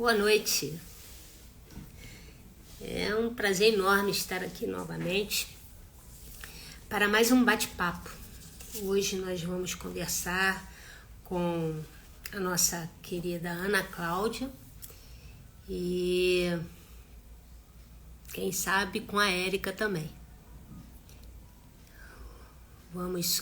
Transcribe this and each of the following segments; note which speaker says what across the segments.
Speaker 1: Boa noite. É um prazer enorme estar aqui novamente para mais um bate-papo. Hoje nós vamos conversar com a nossa querida Ana Cláudia e quem sabe com a Érica também. Vamos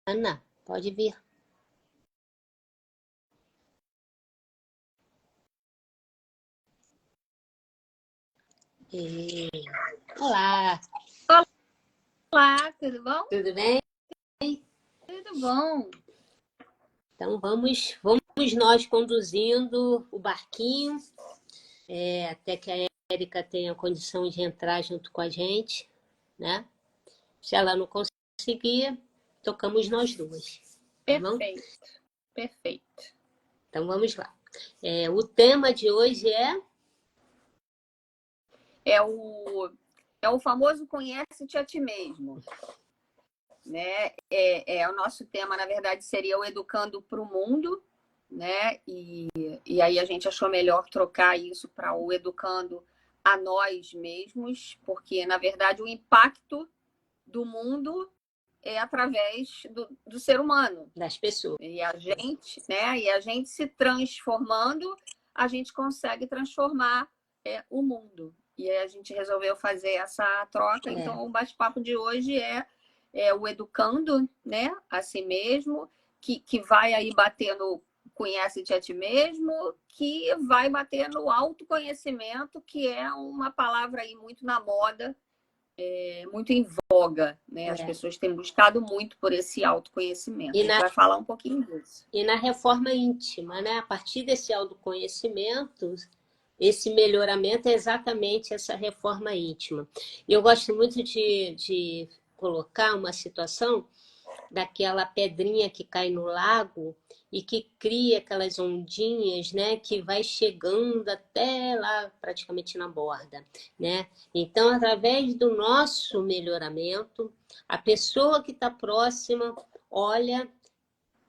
Speaker 1: Ana, pode vir. Olá,
Speaker 2: Olá, tudo bom?
Speaker 1: tudo bem?
Speaker 2: Tudo bom.
Speaker 1: Então vamos nós conduzindo o barquinho até que a Érica tenha condição de entrar junto com a gente, né? Se ela não conseguir, tocamos nós duas. Tá bom?
Speaker 2: Perfeito.
Speaker 1: Então vamos lá. O tema de hoje
Speaker 2: é o famoso conhece-te a ti mesmo, né? O nosso tema, na verdade, seria o Educando para o Mundo, né? E aí a gente achou melhor trocar isso para o Educando a nós mesmos, porque, na verdade, o impacto do mundo é através do ser humano.
Speaker 1: das pessoas.
Speaker 2: E a gente se transformando, a gente consegue transformar o mundo. E aí a gente resolveu fazer essa troca. Então, o bate-papo de hoje é o educando, né, a si mesmo, que vai aí bater no conhece-te a ti mesmo, que vai bater no autoconhecimento, que é uma palavra aí muito na moda, muito em voga, né? As pessoas têm buscado muito por esse autoconhecimento. A gente vai falar um pouquinho disso.
Speaker 1: E na reforma íntima, né? A partir desse autoconhecimento, esse melhoramento é exatamente essa reforma íntima. E eu gosto muito de colocar uma situação daquela pedrinha que cai no lago e que cria aquelas ondinhas, né, que vai chegando até lá praticamente na borda, né? Então, através do nosso melhoramento, a pessoa que está próxima olha,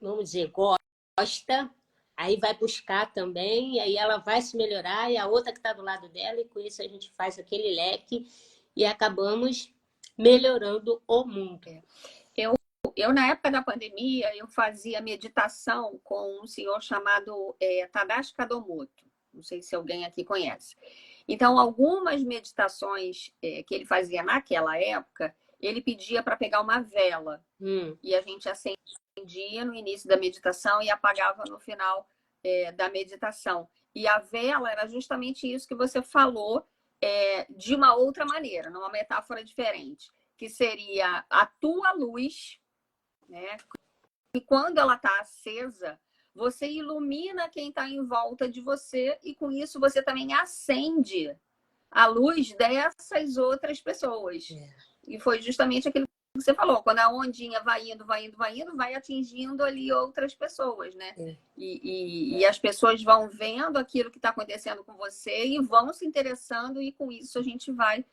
Speaker 1: vamos dizer, gosta, aí vai buscar também, e aí ela vai se melhorar, e a outra que está do lado dela, e com isso a gente faz aquele leque e acabamos melhorando o mundo.
Speaker 2: Eu, na época da pandemia, eu fazia meditação com um senhor chamado Tadashi Kadomoto. Não sei se alguém aqui conhece. Então, algumas meditações que ele fazia naquela época, ele pedia para pegar uma vela. E a gente acendia no início da meditação e apagava no final da meditação. E a vela era justamente isso que você falou, de uma outra maneira, numa metáfora diferente, que seria a tua luz, né? E quando ela está acesa, você ilumina quem está em volta de você e com isso você também acende a luz dessas outras pessoas. E foi justamente aquilo que você falou, quando a ondinha vai indo, vai atingindo ali outras pessoas, né? E as pessoas vão vendo aquilo que está acontecendo com você e vão se interessando e com isso a gente vai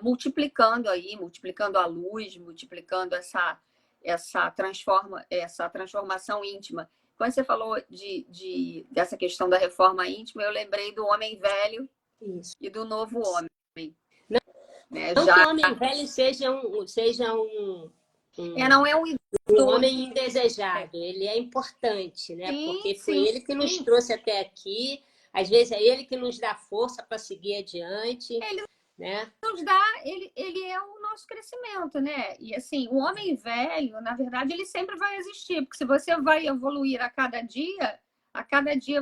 Speaker 2: multiplicando a luz, multiplicando essa transformação íntima. Quando você falou dessa questão da reforma íntima, eu lembrei do homem velho e do novo homem.
Speaker 1: Não que o homem velho seja um
Speaker 2: não é um
Speaker 1: homem indesejado, ele é importante, né? Porque foi ele que nos trouxe até aqui, às vezes é ele que nos dá força para seguir adiante.
Speaker 2: Ele
Speaker 1: né?
Speaker 2: nos dá, ele é o nosso crescimento, né? E assim, o homem velho, na verdade, ele sempre vai existir, porque se você vai evoluir a cada dia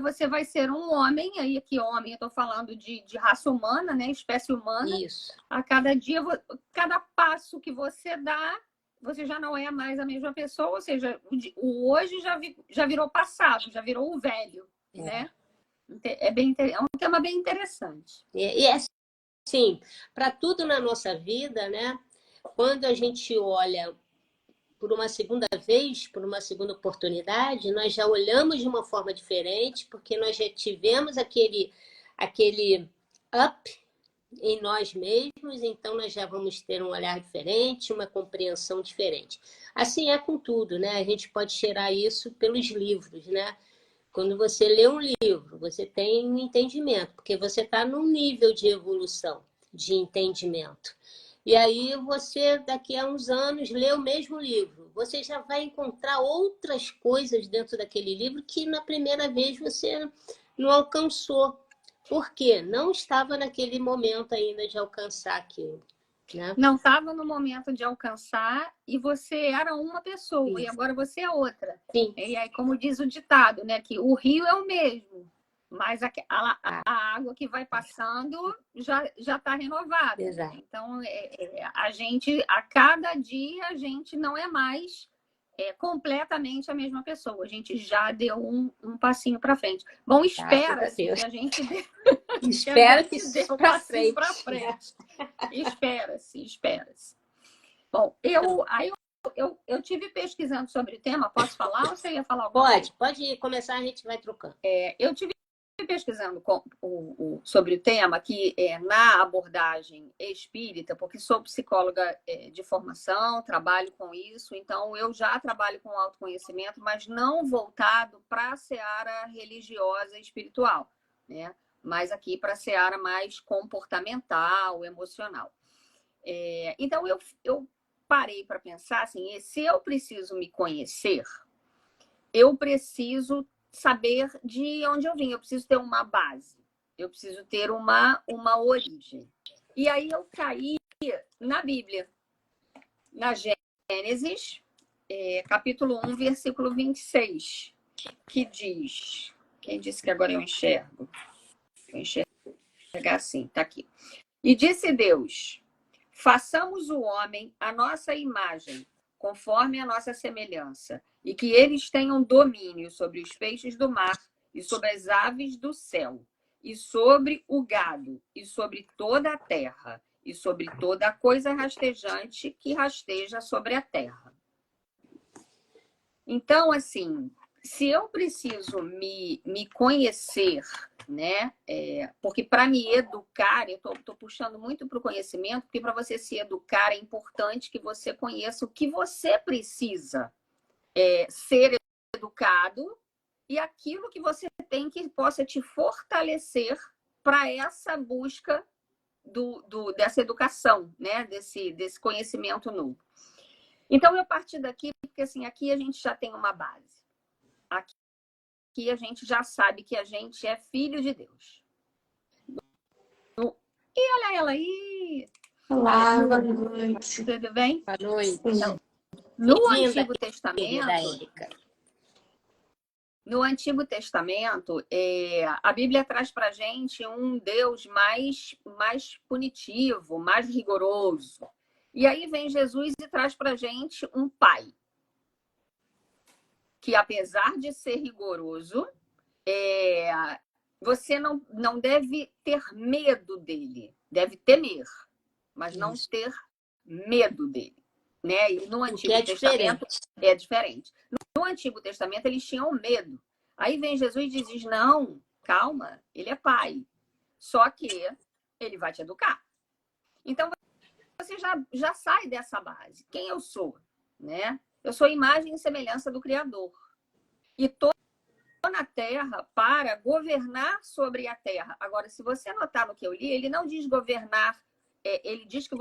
Speaker 2: você vai ser um homem, aí que homem, eu estou falando de raça humana, né? Espécie humana.
Speaker 1: Isso.
Speaker 2: A cada dia, cada passo que você dá, você já não é mais a mesma pessoa, ou seja, o hoje já virou passado, já virou o velho, né? É um tema bem interessante.
Speaker 1: E assim, para tudo na nossa vida, né? Quando a gente olha por uma segunda vez, por uma segunda oportunidade, nós já olhamos de uma forma diferente, porque nós já tivemos aquele up, em nós mesmos, então nós já vamos ter um olhar diferente, uma compreensão diferente. Assim é com tudo, né? A gente pode tirar isso pelos livros, né? Quando você lê um livro, você tem um entendimento, porque você está num nível de evolução, de entendimento. E aí você, daqui a uns anos, lê o mesmo livro. Você já vai encontrar outras coisas dentro daquele livro que na primeira vez você não alcançou. Por quê? Não estava naquele momento ainda de alcançar aquilo, né?
Speaker 2: Não estava no momento de alcançar e você era uma pessoa,
Speaker 1: Sim.
Speaker 2: e agora você é outra.
Speaker 1: Sim.
Speaker 2: E aí, como diz o ditado, né, que o rio é o mesmo, mas a água que vai passando já está renovada.
Speaker 1: Exato.
Speaker 2: Então, a gente, a cada dia, a gente não é mais completamente a mesma pessoa. A gente já deu um passinho para frente. Bom, espera-se que a gente
Speaker 1: espero que
Speaker 2: dê um
Speaker 1: para
Speaker 2: passinho
Speaker 1: frente.
Speaker 2: para frente. Espera-se, espera-se. Bom, eu tive pesquisando sobre o tema. Posso falar ou você ia falar alguma coisa?
Speaker 1: Pode começar, a gente vai trocando.
Speaker 2: Eu tive pesquisando sobre o tema que na abordagem espírita, porque sou psicóloga de formação, trabalho com isso, então eu já trabalho com autoconhecimento, mas não voltado para a seara religiosa e espiritual, né? Mas aqui para a seara mais comportamental, emocional. Então eu parei para pensar assim, se eu preciso me conhecer, eu preciso saber de onde eu vim, eu preciso ter uma base, eu preciso ter uma origem. E aí eu caí na Bíblia, na Gênesis, capítulo 1, versículo 26, que diz... Quem disse que agora eu enxergo? Vou enxergar assim, tá aqui. E disse Deus: façamos o homem à nossa imagem, conforme a nossa semelhança, e que eles tenham domínio sobre os peixes do mar, e sobre as aves do céu, e sobre o gado, e sobre toda a terra, e sobre toda a coisa rastejante que rasteja sobre a terra. Então, assim, se eu preciso me conhecer, né? Porque para me educar, eu estou puxando muito para o conhecimento, porque para você se educar é importante que você conheça o que você precisa ser educado e aquilo que você tem que possa te fortalecer para essa busca dessa educação, né? Desse conhecimento novo. Então, eu parti daqui, porque assim, aqui a gente já tem uma base. Aqui a gente já sabe que a gente é filho de Deus. E olha ela aí!
Speaker 3: Olá, boa noite.
Speaker 2: Tudo bem?
Speaker 1: Boa noite.
Speaker 2: Então, no Antigo Testamento, a Bíblia traz para a gente um Deus mais punitivo, mais rigoroso. E aí vem Jesus e traz para a gente um pai que, apesar de ser rigoroso, você não deve ter medo dele. Deve temer, mas não ter medo dele. Né? E no Antigo Testamento é diferente. No Antigo Testamento eles tinham medo. Aí vem Jesus e diz: não, calma, ele é pai. Só que ele vai te educar. Então você já sai dessa base. Quem eu sou? Né? Eu sou imagem e semelhança do Criador. E estou na Terra para governar sobre a Terra. Agora, se você notar no que eu li, ele não diz governar, ele diz que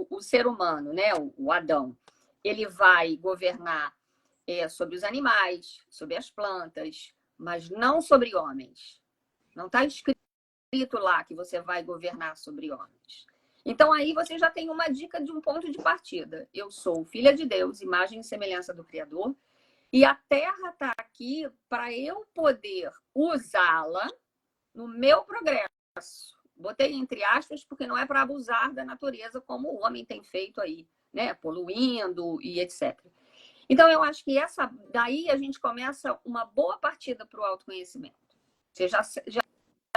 Speaker 2: o ser humano, né, o Adão, ele vai governar sobre os animais, sobre as plantas, mas não sobre homens. Não está escrito lá que você vai governar sobre homens. Então, aí você já tem uma dica de um ponto de partida. Eu sou filha de Deus, imagem e semelhança do Criador, e a Terra está aqui para eu poder usá-la no meu progresso. Botei entre aspas, porque não é para abusar da natureza como o homem tem feito aí, né? Poluindo e etc. Então, eu acho que daí a gente começa uma boa partida para o autoconhecimento. Você já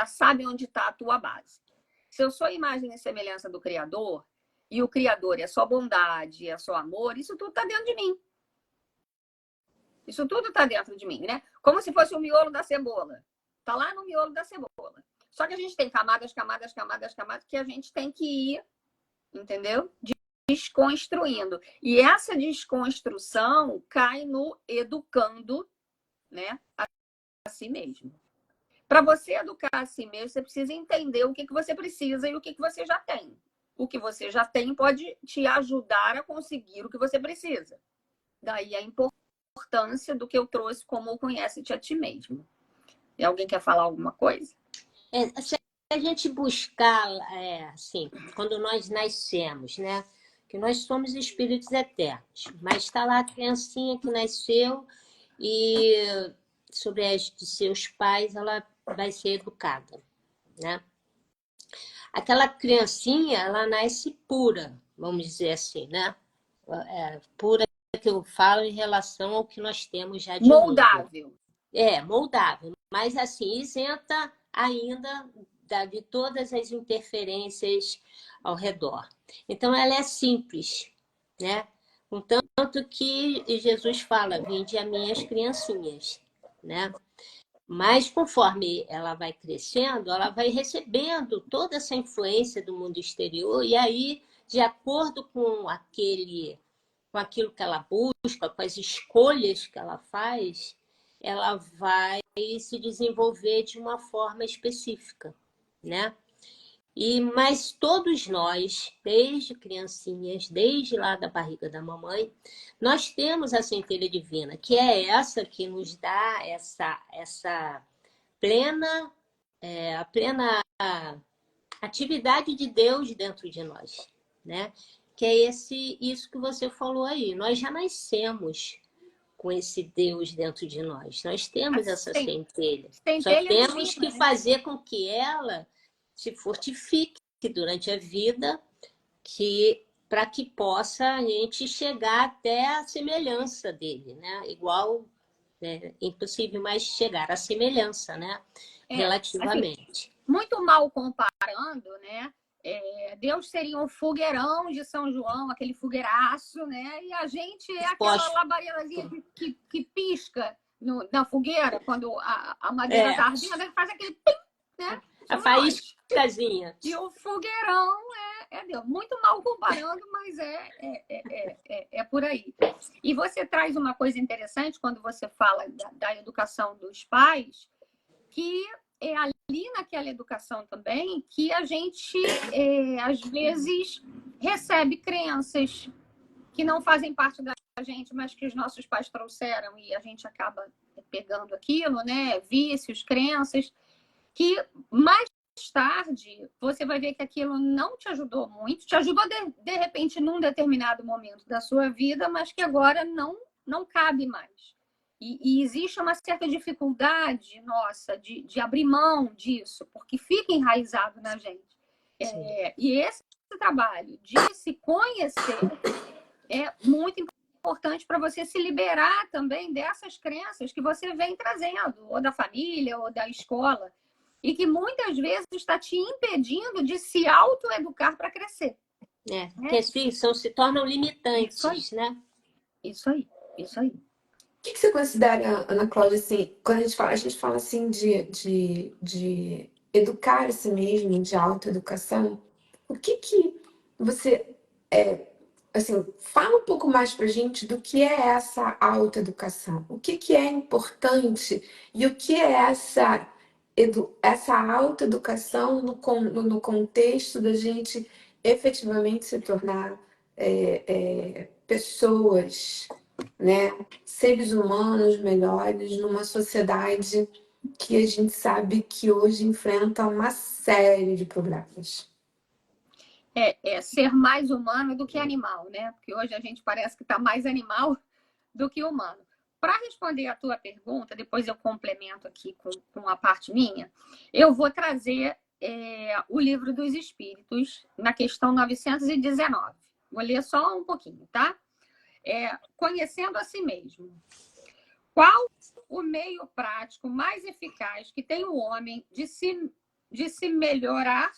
Speaker 2: sabe onde está a tua base. Se eu sou imagem e semelhança do Criador, e o Criador é só bondade, é só amor, isso tudo está dentro de mim. Isso tudo está dentro de mim, né? Como se fosse o miolo da cebola. Está lá no miolo da cebola. Só que a gente tem camadas, camadas, camadas, camadas, que a gente tem que ir, entendeu? Desconstruindo. E essa desconstrução cai no educando, né, a si mesmo. Para você educar a si mesmo, você precisa entender o que você precisa e o que você já tem. O que você já tem pode te ajudar a conseguir o que você precisa. Daí a importância do que eu trouxe como conhece-te a ti mesmo. E alguém quer falar alguma coisa?
Speaker 1: Se a gente buscar, assim, quando nós nascemos, né? Que nós somos espíritos eternos, mas está lá a criancinha que nasceu e sobre as de seus pais ela vai ser educada, né? Aquela criancinha, ela nasce pura, vamos dizer assim, né? Pura que eu falo em relação ao que nós temos já de
Speaker 2: moldável.
Speaker 1: mundo. Moldável, mas assim, isenta ainda de todas as interferências ao redor. Então, ela é simples, né? Tanto que Jesus fala, vinde a minhas criancinhas, né? Mas conforme ela vai crescendo, ela vai recebendo toda essa influência do mundo exterior, e aí, de acordo com aquilo que ela busca, com as escolhas que ela faz, ela vai se desenvolver de uma forma específica, né? Mas todos nós, desde criancinhas, desde lá da barriga da mamãe, nós temos a centelha divina, que é essa que nos dá essa plena, a plena atividade de Deus dentro de nós, né? Que é isso que você falou aí. Nós já nascemos com esse Deus dentro de nós. Nós temos essa centelha. Só temos que fazer com que ela se fortifique durante a vida, para que possa a gente chegar até a semelhança dele, né? Igual, impossível mais chegar à semelhança, né? Relativamente.
Speaker 2: Assim, muito mal comparando, né? Deus seria um fogueirão de São João, aquele fogueiraço, né? E a gente é aquela labaredazinha que pisca na fogueira, quando a madeira está ardendo, ele faz aquele pim, né?
Speaker 1: A faíscazinha.
Speaker 2: E o fogueirão é Deus. Muito mal comparando, mas é por aí. E você traz uma coisa interessante quando você fala da educação dos pais, que é ali naquela educação também que a gente, às vezes, recebe crenças que não fazem parte da gente, mas que os nossos pais trouxeram e a gente acaba pegando aquilo, né? Vícios, crenças, que mais tarde você vai ver que aquilo não te ajudou muito, te ajudou de repente num determinado momento da sua vida, mas que agora não cabe mais. E existe uma certa dificuldade nossa de abrir mão disso, porque fica enraizado na gente. E esse trabalho de se conhecer é muito importante para você se liberar também dessas crenças que você vem trazendo, ou da família, ou da escola, e que muitas vezes está te impedindo de se autoeducar para crescer.
Speaker 1: Porque assim, se tornam limitantes, né?
Speaker 2: Isso aí.
Speaker 3: O que você considera, Ana Cláudia, assim, quando a gente fala assim de educar a si mesmo, de autoeducação, o que você, assim, fala um pouco mais pra gente do que é essa autoeducação, o que é importante e o que é essa autoeducação no contexto da gente efetivamente se tornar pessoas, né? Seres humanos melhores numa sociedade que a gente sabe que hoje enfrenta uma série de problemas.
Speaker 2: Ser mais humano do que animal, né? Porque hoje a gente parece que está mais animal do que humano. Para responder a tua pergunta, depois eu complemento aqui com a parte minha, eu vou trazer o Livro dos Espíritos, na questão 919. Vou ler só um pouquinho, tá? Conhecendo a si mesmo. Qual o meio prático mais eficaz que tem o homem de se melhorar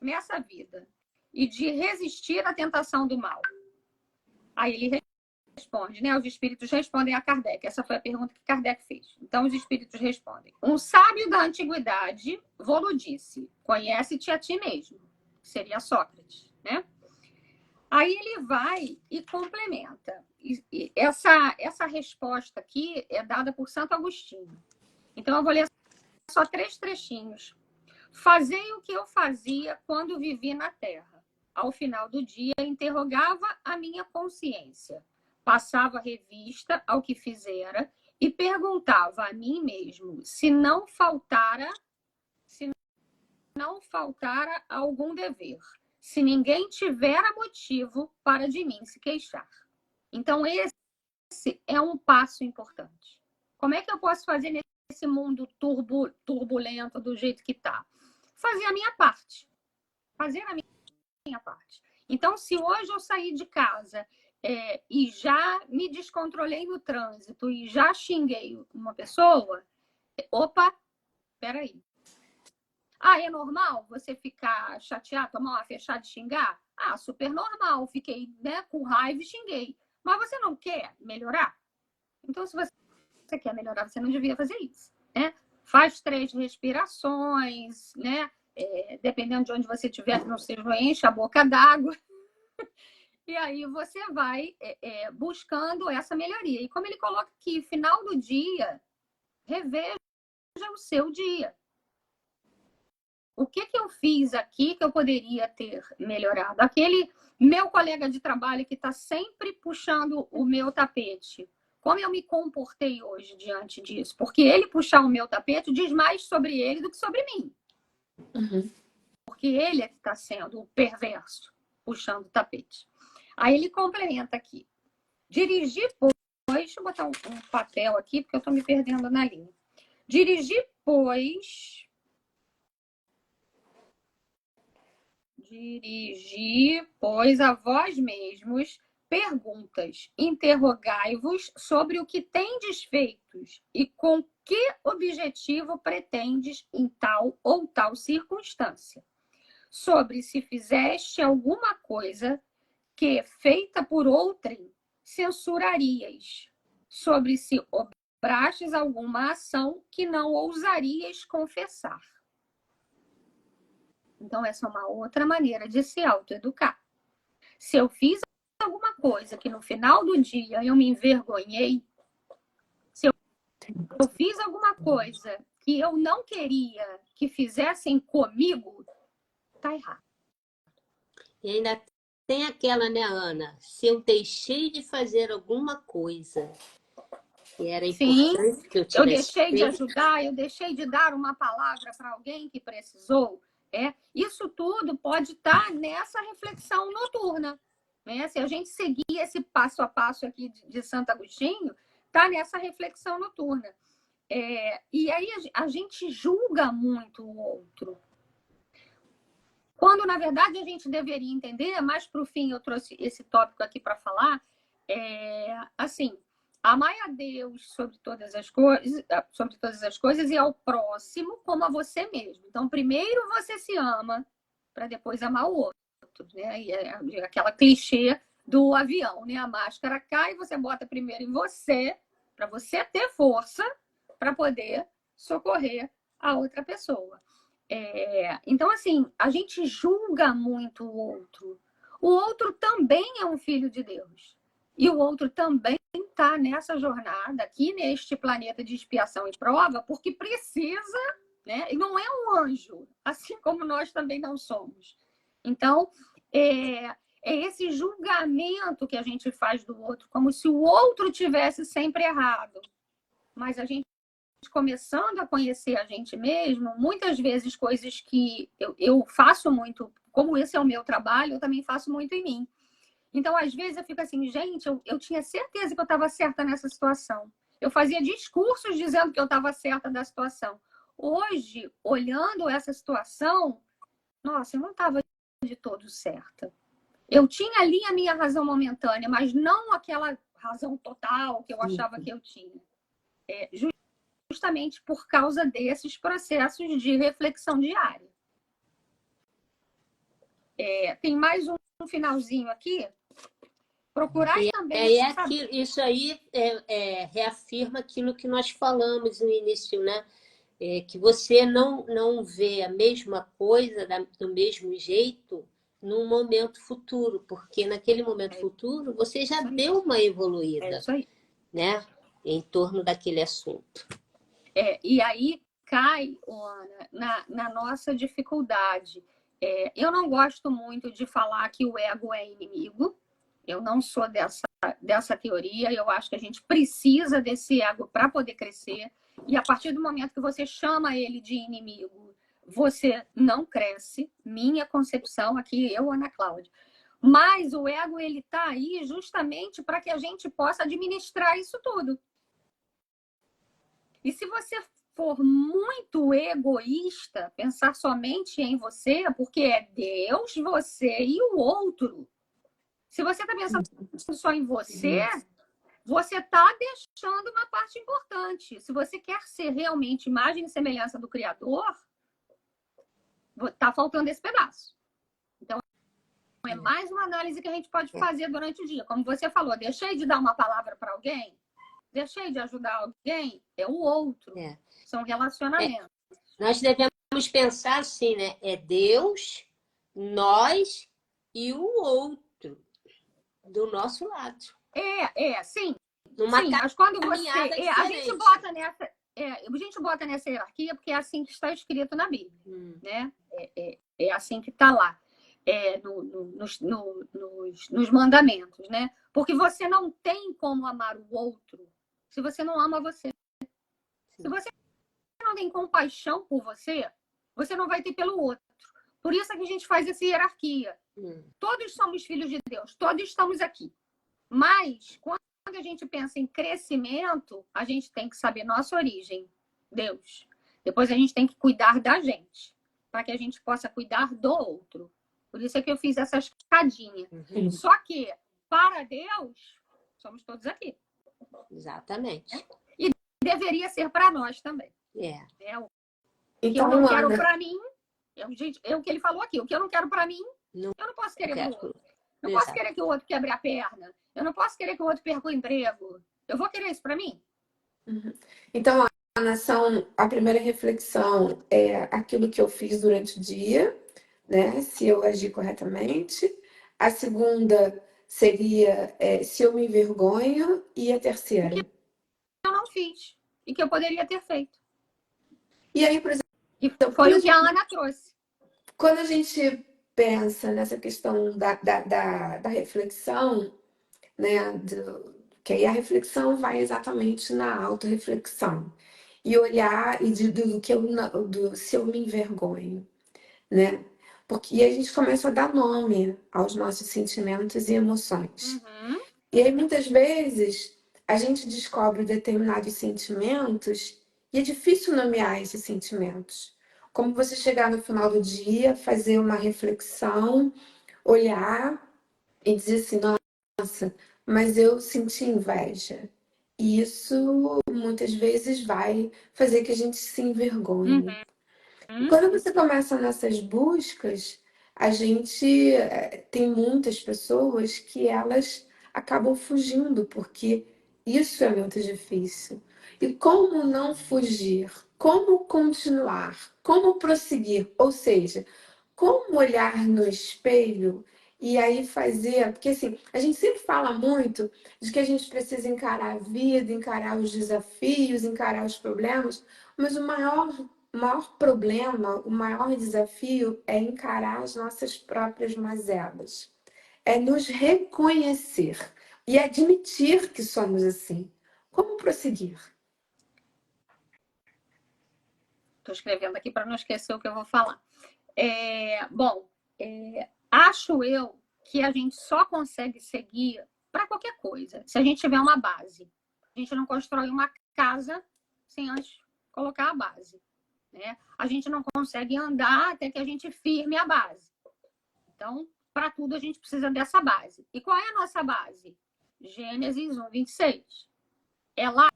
Speaker 2: nessa vida e de resistir à tentação do mal? Aí ele responde, né? Os espíritos respondem a Kardec. Essa foi a pergunta que Kardec fez. Então, os espíritos respondem. Um sábio da antiguidade vou-lo disse, conhece-te a ti mesmo. Seria Sócrates, né? Aí ele vai e complementa. E essa resposta aqui é dada por Santo Agostinho. Então, eu vou ler só 3 trechinhos. Fazei o que eu fazia quando vivi na Terra. Ao final do dia, interrogava a minha consciência. Passava revista ao que fizera e perguntava a mim mesmo se não faltara algum dever, se ninguém tivera motivo para de mim se queixar. Então, esse é um passo importante. Como é que eu posso fazer nesse mundo turbulento do jeito que está? Fazer a minha parte. Fazer a minha parte. Então, se hoje eu sair de casa e já me descontrolei no trânsito e já xinguei uma pessoa, opa, peraí. Ah, é normal você ficar chateado, tomar uma fechada e xingar? Ah, super normal. Fiquei, né, com raiva e xinguei. Mas você não quer melhorar? Então, se você quer melhorar, você não devia fazer isso, né? Faz 3 respirações, né? Dependendo de onde você estiver, que não seja, enche a boca d'água. E aí você vai buscando essa melhoria. E como ele coloca aqui, final do dia, reveja o seu dia. O que eu fiz aqui que eu poderia ter melhorado? Aquele meu colega de trabalho que está sempre puxando o meu tapete. Como eu me comportei hoje diante disso? Porque ele puxar o meu tapete diz mais sobre ele do que sobre mim.
Speaker 3: Uhum.
Speaker 2: Porque ele é que está sendo o perverso, puxando o tapete. Aí ele complementa aqui. Dirigir, pois... Deixa eu botar um papel aqui, porque eu estou me perdendo na linha. Dirigir, pois a vós mesmos perguntas, interrogai-vos sobre o que tendes feitos e com que objetivo pretendes em tal ou tal circunstância. Sobre se fizeste alguma coisa que, feita por outrem, censurarias. Sobre se obrastes alguma ação que não ousarias confessar. Então, essa é uma outra maneira de se autoeducar. Se eu fiz alguma coisa que no final do dia eu me envergonhei, se eu fiz alguma coisa que eu não queria que fizessem comigo, tá errado.
Speaker 1: E ainda tem aquela, né, Ana? Se eu deixei de fazer alguma coisa que era importante que eu tivesse
Speaker 2: eu deixei de
Speaker 1: feito,
Speaker 2: ajudar, eu deixei de dar uma palavra para alguém que precisou. Isso tudo pode estar nessa reflexão noturna. Né? Se a gente seguir esse passo a passo aqui de Santo Agostinho, está nessa reflexão noturna. E aí a gente julga muito o outro. Quando, na verdade, a gente deveria entender, mas para o fim eu trouxe esse tópico aqui para falar, assim, amai a Deus sobre todas as coisas e ao próximo como a você mesmo. Então, primeiro você se ama, para depois amar o outro. Né? E aquela clichê do avião, né? A máscara cai, você bota primeiro em você, para você ter força para poder socorrer a outra pessoa. Então, assim, a gente julga muito o outro. O outro também é um filho de Deus. E o outro também está nessa jornada, aqui neste planeta de expiação e prova, porque precisa, né? E não é um anjo, assim como nós também não somos. Então, é esse julgamento que a gente faz do outro, como se o outro tivesse sempre errado. Mas a gente começando a conhecer a gente mesmo, muitas vezes coisas que eu faço muito, como esse é o meu trabalho, eu também faço muito em mim. Então, às vezes, eu fico assim, gente, eu tinha certeza que eu estava certa nessa situação. Eu fazia discursos dizendo que eu estava certa da situação. Hoje, olhando essa situação, nossa, eu não estava de todo certa. Eu tinha ali a minha razão momentânea, mas não aquela razão total que eu achava que eu tinha. Justamente por causa desses processos de reflexão diária. Tem mais um finalzinho aqui. Procurar
Speaker 1: E
Speaker 2: também
Speaker 1: aí
Speaker 2: saber.
Speaker 1: isso aí reafirma aquilo que nós falamos no início, né? Que você não vê a mesma coisa do mesmo jeito num momento futuro, porque naquele momento futuro você já deu uma
Speaker 2: É
Speaker 1: evoluída,
Speaker 2: isso aí.
Speaker 1: né? Em torno daquele assunto.
Speaker 2: E aí cai, Ana, na nossa dificuldade. Eu não gosto muito de falar que o ego é inimigo. Eu não sou dessa teoria. Eu acho que a gente precisa desse ego para poder crescer. E a partir do momento que você chama ele de inimigo, você não cresce. Minha concepção aqui, eu, Ana Cláudia. Mas o ego, ele está aí justamente para que a gente possa administrar isso tudo. E se você for muito egoísta, pensar somente em você, porque é Deus, você e o outro. Se você está pensando só em você, você está deixando uma parte importante. Se você quer ser realmente imagem e semelhança do Criador, está faltando esse pedaço. Então, é mais uma análise que a gente pode fazer durante o dia. Como você falou, deixei de dar uma palavra para alguém, deixei de ajudar alguém, é o outro. São relacionamentos.
Speaker 1: Nós devemos pensar assim, né? É Deus, nós e o outro do nosso lado.
Speaker 2: Sim.
Speaker 1: Numa
Speaker 2: Sim, mas quando você.
Speaker 1: caminhada
Speaker 2: A gente bota nessa hierarquia porque é assim que está escrito na Bíblia. Né? É assim que está lá. Nos mandamentos, né? Porque você não tem como amar o outro se você não ama você. Se você não tem compaixão por você, você não vai ter pelo outro. Por isso é que a gente faz essa hierarquia. Todos somos filhos de Deus, todos estamos aqui. Mas, quando a gente pensa em crescimento, a gente tem que saber nossa origem, Deus. Depois a gente tem que cuidar da gente, para que a gente possa cuidar do outro. Por isso é que eu fiz essa escadinha. Só que, para Deus, somos todos aqui.
Speaker 1: Exatamente.
Speaker 2: E deveria ser para nós também. O que
Speaker 3: Então,
Speaker 2: eu não quero
Speaker 3: Ana,
Speaker 2: para mim, é o que ele falou aqui, o que eu não quero para mim, eu não posso querer para o outro. Não posso querer que o outro quebre a perna. Eu não posso querer que o outro perca o emprego. Eu vou querer isso para mim?
Speaker 3: Então, Ana, a primeira reflexão é aquilo que eu fiz durante o dia, né? Se eu agi corretamente. A segunda seria se eu me envergonho. E a terceira?
Speaker 2: Eu não fiz. E que eu poderia ter feito.
Speaker 3: E aí, por exemplo,
Speaker 2: E foi o que a Ana trouxe.
Speaker 3: quando a gente pensa nessa questão da reflexão, né? Que aí a reflexão vai exatamente na autorreflexão. E olhar do que se eu me envergonho, né? Porque e a gente começa a dar nome aos nossos sentimentos e emoções. E aí muitas vezes a gente descobre determinados sentimentos e é difícil nomear esses sentimentos. Como você chegar no final do dia, fazer uma reflexão, olhar e dizer assim, nossa, mas eu senti inveja. E isso muitas vezes vai fazer que a gente se envergonhe. E quando você começa nessas buscas, a gente tem muitas pessoas que elas acabam fugindo, porque isso é muito difícil. E como não fugir? Como continuar? Como prosseguir? Ou seja, como olhar no espelho e aí fazer. Porque assim, a gente sempre fala muito de que a gente precisa encarar a vida, encarar os desafios, encarar os problemas, mas o maior problema, o maior desafio é encarar as nossas próprias mazelas. É nos reconhecer e admitir que somos assim. Como prosseguir?
Speaker 2: Estou escrevendo aqui para não esquecer o que eu vou falar. Acho eu que a gente só consegue seguir para qualquer coisa se a gente tiver uma base. A gente não constrói uma casa sem antes colocar a base. Né? A gente não consegue andar até que a gente firme a base. Então, para tudo a gente precisa dessa base. E qual é a nossa base? Gênesis 1:26. É lá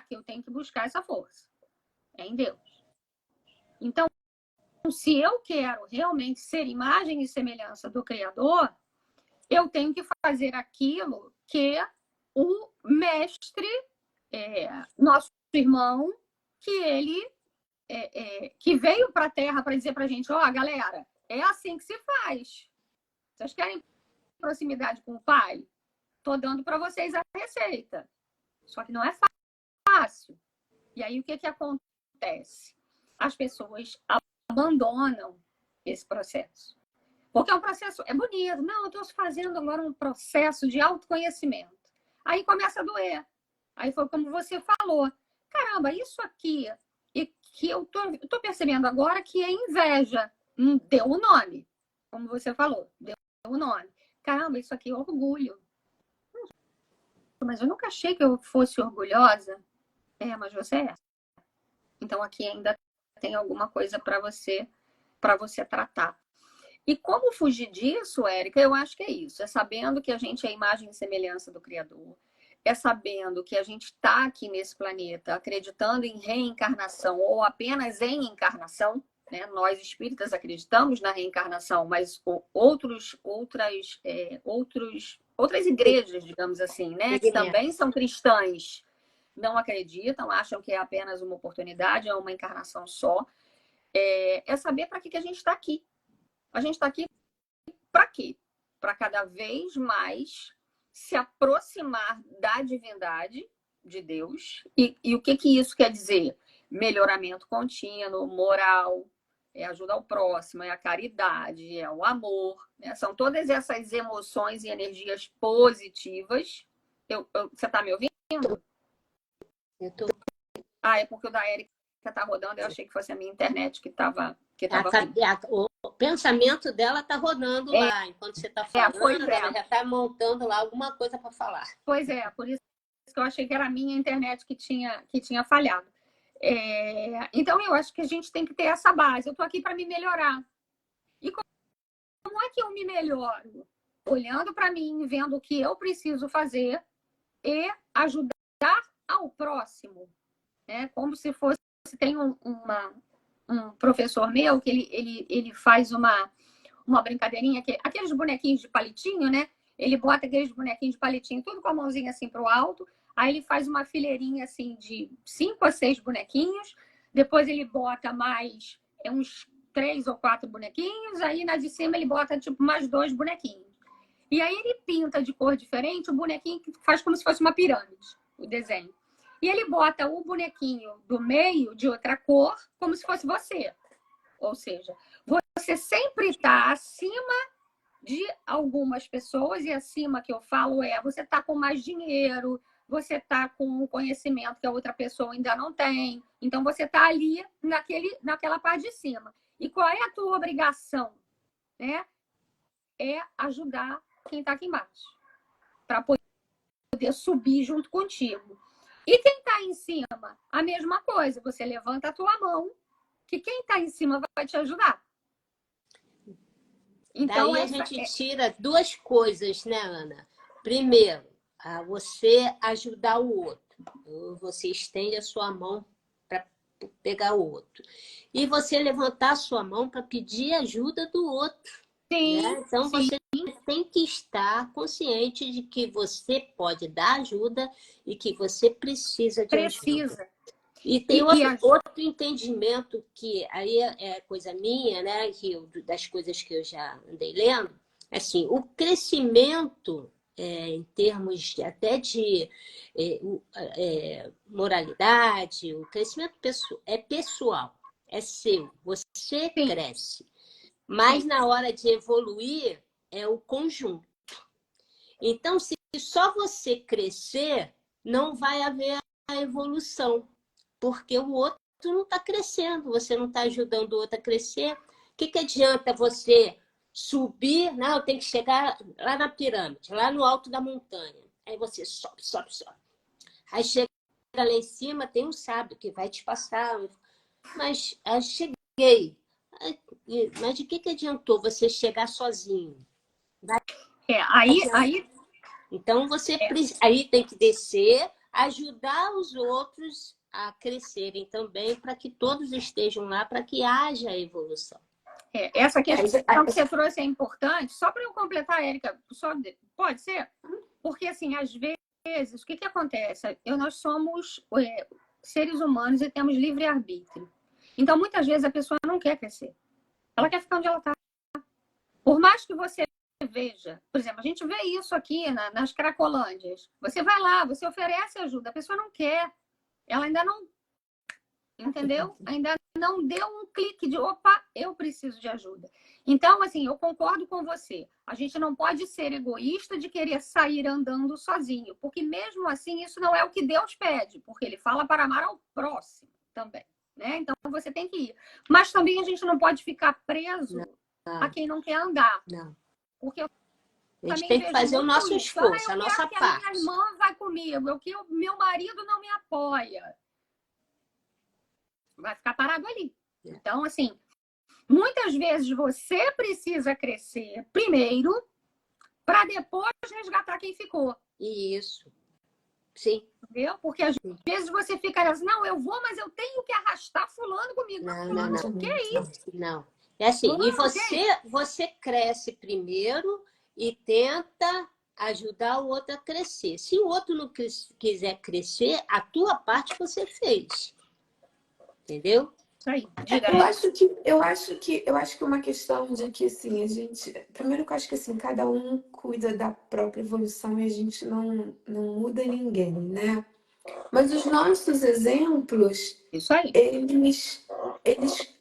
Speaker 2: que eu tenho que buscar essa força. É em Deus. Então, se eu quero realmente ser imagem e semelhança do Criador, eu tenho que fazer aquilo que o mestre, nosso irmão, que ele que veio para a Terra para dizer para a gente, ó, galera, é assim que se faz. Vocês querem proximidade com o Pai? Estou dando para vocês a receita. Só que não é fácil. E aí o que acontece? As pessoas abandonam esse processo. Porque é um processo, é bonito. Não, eu estou fazendo agora um processo de autoconhecimento. Aí começa a doer. Aí foi como você falou. Caramba, isso aqui, e que eu tô percebendo agora que é inveja. Deu o nome. Como você falou, deu o nome. Caramba, isso aqui é orgulho. Mas eu nunca achei que eu fosse orgulhosa. Mas você é. Então aqui ainda tem alguma coisa para você tratar. E como fugir disso, Érica? Eu acho que é isso. É sabendo que a gente é a imagem e semelhança do Criador. É sabendo que a gente está aqui nesse planeta acreditando em reencarnação ou apenas em encarnação. Né? Nós espíritas acreditamos na reencarnação, mas outras igrejas, digamos assim, né? Que também são cristãs, não acreditam, acham que é apenas uma oportunidade, é uma encarnação só. É saber para que a gente está aqui. A gente está aqui para quê? Para cada vez mais se aproximar da divindade de Deus. E o que isso quer dizer? Melhoramento contínuo, moral, ajuda ao próximo, a caridade, o amor. Né? São todas essas emoções e energias positivas. Você está me ouvindo?
Speaker 1: Eu tô...
Speaker 2: É porque o da Érica está rodando. Eu achei que fosse a minha internet que estava...
Speaker 1: O pensamento dela está rodando lá. Enquanto você está falando, ela já está montando lá alguma coisa para falar.
Speaker 2: Pois é, por isso que eu achei que era a minha internet que tinha falhado. Então, eu acho que a gente tem que ter essa base. Eu estou aqui para me melhorar. E como é que eu me melhoro? Olhando para mim, vendo o que eu preciso fazer e ajudar ao próximo. Como se fosse... Tem um professor meu que ele faz uma brincadeirinha, aqueles bonequinhos de palitinho, né? Ele bota aqueles bonequinhos de palitinho tudo com a mãozinha assim para o alto, aí ele faz uma fileirinha assim de 5 a 6 bonequinhos, depois ele bota mais uns 3 ou 4 bonequinhos, aí na de cima ele bota tipo mais 2 bonequinhos. E aí ele pinta de cor diferente o bonequinho que faz como se fosse uma pirâmide, o desenho. E ele bota o bonequinho do meio de outra cor, como se fosse você. Ou seja, você sempre está acima de algumas pessoas, e acima que eu falo você está com mais dinheiro, você está com um conhecimento que a outra pessoa ainda não tem. Então, você está ali naquela parte de cima. E qual é a tua obrigação? Né? É ajudar quem está aqui embaixo, para poder subir junto contigo. E quem está em cima? A mesma coisa. Você levanta a tua mão, que quem está em cima vai te ajudar.
Speaker 1: Então, daí a gente tira 2 coisas, né, Ana? Primeiro, você ajudar o outro. Você estende a sua mão para pegar o outro. E você levantar a sua mão para pedir ajuda do outro.
Speaker 2: Sim,
Speaker 1: né? Então,
Speaker 2: sim.
Speaker 1: Você tem que estar consciente de que você pode dar ajuda e que você precisa de ajuda. E tem outro entendimento que aí é coisa minha, né? Das coisas que eu já andei lendo. Assim, o crescimento, em termos até de moralidade, o crescimento é pessoal, é seu. Você cresce. Mas na hora de evoluir, é o conjunto. Então, se só você crescer, não vai haver a evolução. Porque o outro não está crescendo, você não está ajudando o outro a crescer. O que adianta você subir? Não, eu tenho que chegar lá na pirâmide, lá no alto da montanha. Aí você sobe. Aí chega lá em cima, tem um sábio que vai te passar. Mas cheguei. Mas de que adiantou você chegar sozinho?
Speaker 2: Aí...
Speaker 1: Então, aí tem que descer, ajudar os outros a crescerem também, para que todos estejam lá, para que haja evolução.
Speaker 2: Essa questão que você trouxe é importante. Só para eu completar, Érica, pode ser? Porque, assim, às vezes, o que acontece? Nós somos seres humanos e temos livre-arbítrio. Então, muitas vezes, a pessoa não quer crescer. Ela quer ficar onde ela está. Por mais que você veja, por exemplo, a gente vê isso aqui nas Cracolândias. Você vai lá, você oferece ajuda, a pessoa não quer. Ela ainda não, entendeu? Ainda não deu um clique de, opa, eu preciso de ajuda. Então, assim, eu concordo com você. A gente não pode ser egoísta de querer sair andando sozinho, porque mesmo assim, isso não é o que Deus pede, porque ele fala para amar ao próximo também, né? Então, você tem que ir. Mas também a gente não pode ficar preso a quem não quer andar.
Speaker 1: Não.
Speaker 2: Porque eu
Speaker 1: A gente
Speaker 2: também
Speaker 1: tem que
Speaker 2: vejo
Speaker 1: fazer o
Speaker 2: muito
Speaker 1: nosso
Speaker 2: isso.
Speaker 1: esforço,
Speaker 2: Eu
Speaker 1: a nossa
Speaker 2: quero que a
Speaker 1: parte.
Speaker 2: minha irmã vá comigo, o meu marido não me apoia. Vai ficar parado ali. Então, assim, muitas vezes você precisa crescer primeiro para depois resgatar quem ficou.
Speaker 1: Isso. Sim.
Speaker 2: Entendeu? Porque às vezes você fica assim, não, eu vou, mas eu tenho que arrastar fulano comigo.
Speaker 1: Não.
Speaker 2: Que é isso?
Speaker 1: Não. É assim, e você cresce primeiro e tenta ajudar o outro a crescer. Se o outro não quiser crescer, a tua parte você fez. Entendeu?
Speaker 2: Isso aí.
Speaker 3: Eu acho que uma questão de que assim, a gente. Primeiro que eu acho que assim, cada um cuida da própria evolução e a gente não muda ninguém, né? Mas os nossos exemplos,
Speaker 2: Isso aí.
Speaker 3: eles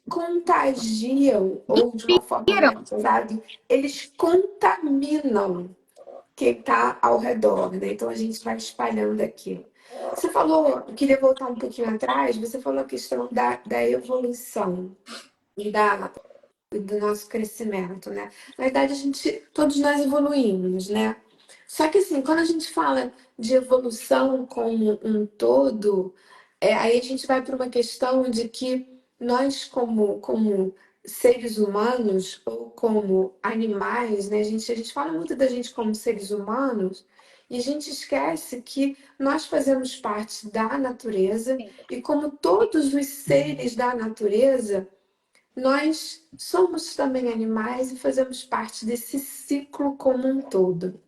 Speaker 3: contagiam, ou de uma forma mais pesada, eles contaminam quem está ao redor, né? Então a gente vai espalhando aquilo. Você falou, eu queria voltar um pouquinho atrás, você falou a questão da evolução e do nosso crescimento, né? Na verdade, todos nós evoluímos, né? Só que assim, quando a gente fala de evolução como um todo, aí a gente vai para uma questão de que nós, como seres humanos ou como animais, né? A gente fala muito da gente como seres humanos e a gente esquece que nós fazemos parte da natureza e como todos os seres da natureza, nós somos também animais e fazemos parte desse ciclo como um todo.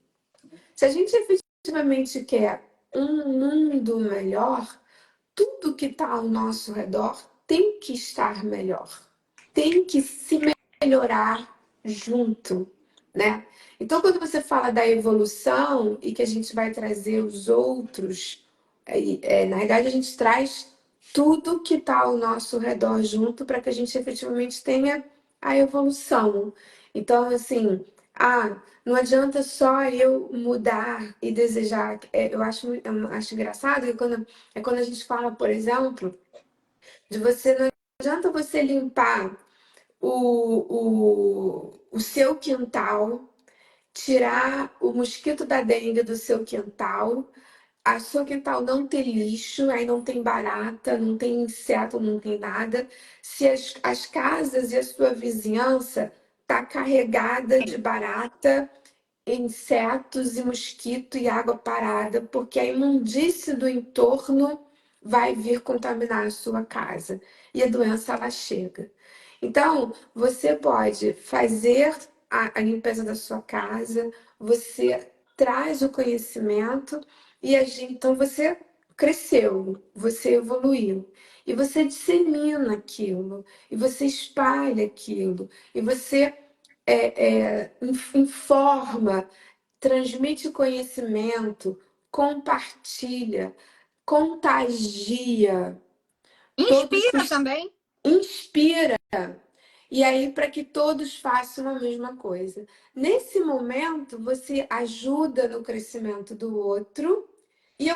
Speaker 3: Se a gente efetivamente quer um mundo melhor, tudo que está ao nosso redor tem que estar melhor, tem que se melhorar junto, né? Então, quando você fala da evolução e que a gente vai trazer os outros, na verdade, a gente traz tudo que está ao nosso redor junto para que a gente efetivamente tenha a evolução. Então, assim, não adianta só eu mudar e desejar. Eu acho engraçado que quando a gente fala, por exemplo, não adianta você limpar o seu quintal, tirar o mosquito da dengue do seu quintal, a seu quintal não ter lixo, aí não tem barata, não tem inseto, não tem nada. Se as casas e a sua vizinhança tá carregada de barata, insetos e mosquito e água parada, porque a imundície do entorno vai vir contaminar a sua casa e a doença ela chega. Então, você pode fazer a limpeza da sua casa, você traz o conhecimento então você cresceu, você evoluiu e você dissemina aquilo e você espalha aquilo e você informa, transmite conhecimento, compartilha, contagia,
Speaker 2: Inspira também.
Speaker 3: inspira. E aí, para que todos façam a mesma coisa. Nesse momento, você ajuda no crescimento do outro e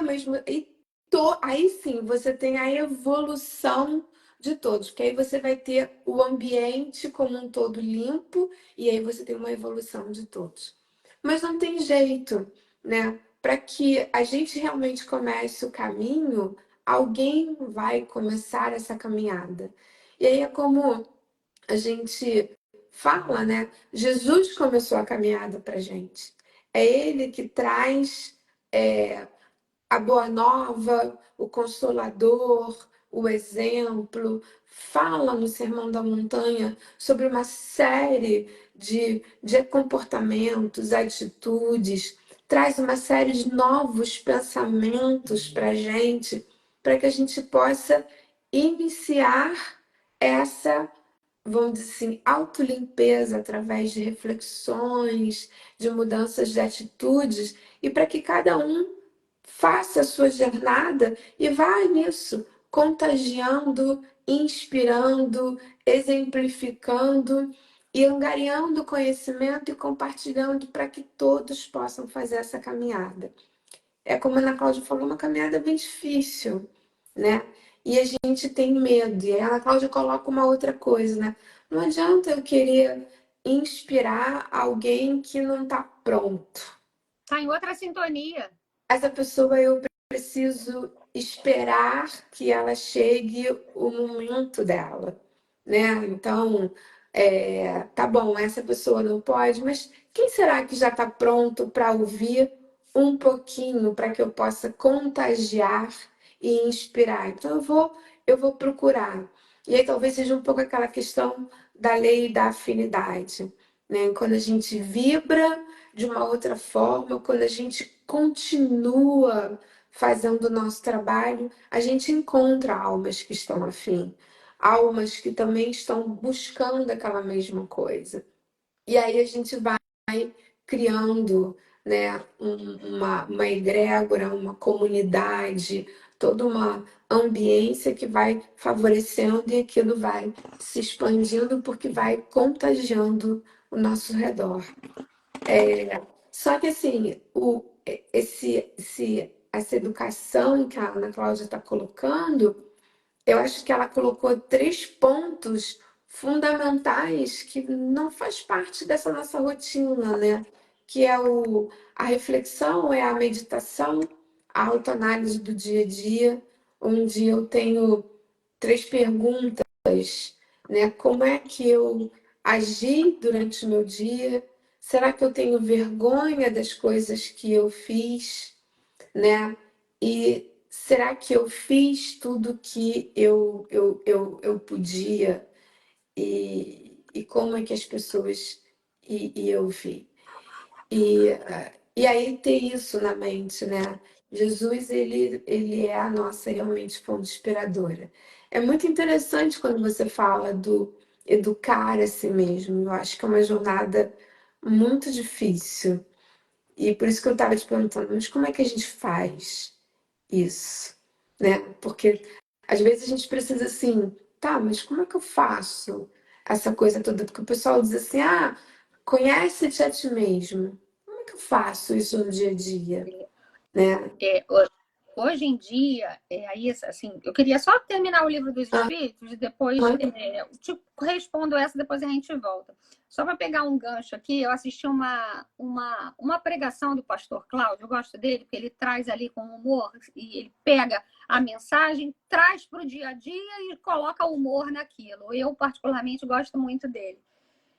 Speaker 3: aí sim você tem a evolução de todos, porque aí você vai ter o ambiente como um todo limpo e aí você tem uma evolução de todos. Mas não tem jeito, né? Para que a gente realmente comece o caminho, alguém vai começar essa caminhada. E aí é como a gente fala, né? Jesus começou a caminhada para gente. É ele que traz a boa nova, o consolador, o exemplo, fala no Sermão da Montanha sobre uma série de comportamentos, atitudes, traz uma série de novos pensamentos para a gente, para que a gente possa iniciar essa, vamos dizer assim, autolimpeza através de reflexões, de mudanças de atitudes, e para que cada um faça a sua jornada e vá nisso, contagiando, inspirando, exemplificando e angariando conhecimento e compartilhando para que todos possam fazer essa caminhada. É como a Ana Cláudia falou, uma caminhada bem difícil, né? E a gente tem medo. E aí a Ana Cláudia coloca uma outra coisa, né? Não adianta eu querer inspirar alguém que não está pronto.
Speaker 2: Está em outra sintonia.
Speaker 3: Essa pessoa eu preciso esperar que ela chegue o momento dela, né? Então, tá bom, essa pessoa não pode, mas quem será que já está pronto para ouvir um pouquinho para que eu possa contagiar e inspirar? Então, eu vou procurar. E aí talvez seja um pouco aquela questão da lei da afinidade, né? Quando a gente vibra de uma outra forma, quando a gente continua fazendo o nosso trabalho, a gente encontra almas que estão afim, almas que também estão buscando aquela mesma coisa. E aí a gente vai criando, né, uma egrégora, uma comunidade, toda uma ambiência que vai favorecendo e aquilo vai se expandindo porque vai contagiando o nosso redor. Só que assim, essa educação que a Ana Cláudia está colocando, eu acho que ela colocou 3 pontos fundamentais que não faz parte dessa nossa rotina, né? Que é a reflexão, é a meditação, a autoanálise do dia a dia, onde eu tenho 3 perguntas, né? Como é que eu agi durante o meu dia? Será que eu tenho vergonha das coisas que eu fiz, né? E será que eu fiz tudo que eu podia? E como é que as pessoas eu vi? E aí ter isso na mente, né? Jesus, ele é a nossa realmente fonte inspiradora. É muito interessante quando você fala do educar a si mesmo. Eu acho que é uma jornada muito difícil. E por isso que eu estava te perguntando, mas como é que a gente faz isso, né? Porque às vezes a gente precisa assim, tá, mas como é que eu faço essa coisa toda? Porque o pessoal diz assim, conhece-te a ti mesmo. Como é que eu faço isso no dia a dia, né?
Speaker 2: Hoje em dia, aí, assim, eu queria só terminar o livro dos Espíritos e depois eu te respondo essa, depois a gente volta. Só para pegar um gancho aqui, eu assisti uma pregação do pastor Cláudio, eu gosto dele, porque ele traz ali com humor, e ele pega a mensagem, traz para o dia a dia e coloca humor naquilo. Eu, particularmente, gosto muito dele.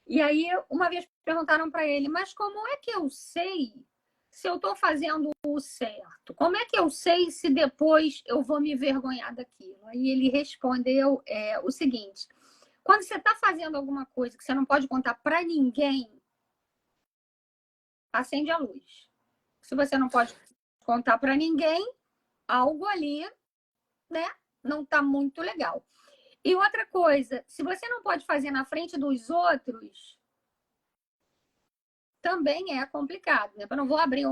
Speaker 2: E aí, uma vez perguntaram para ele, mas como é que eu sei se eu estou fazendo o certo? Como é que eu sei se depois eu vou me vergonhar daquilo? Aí ele respondeu o seguinte: quando você está fazendo alguma coisa que você não pode contar para ninguém, acende a luz. Se você não pode contar para ninguém, algo ali, né, não está muito legal. E outra coisa, se você não pode fazer na frente dos outros, também é complicado, né? Eu não vou abrir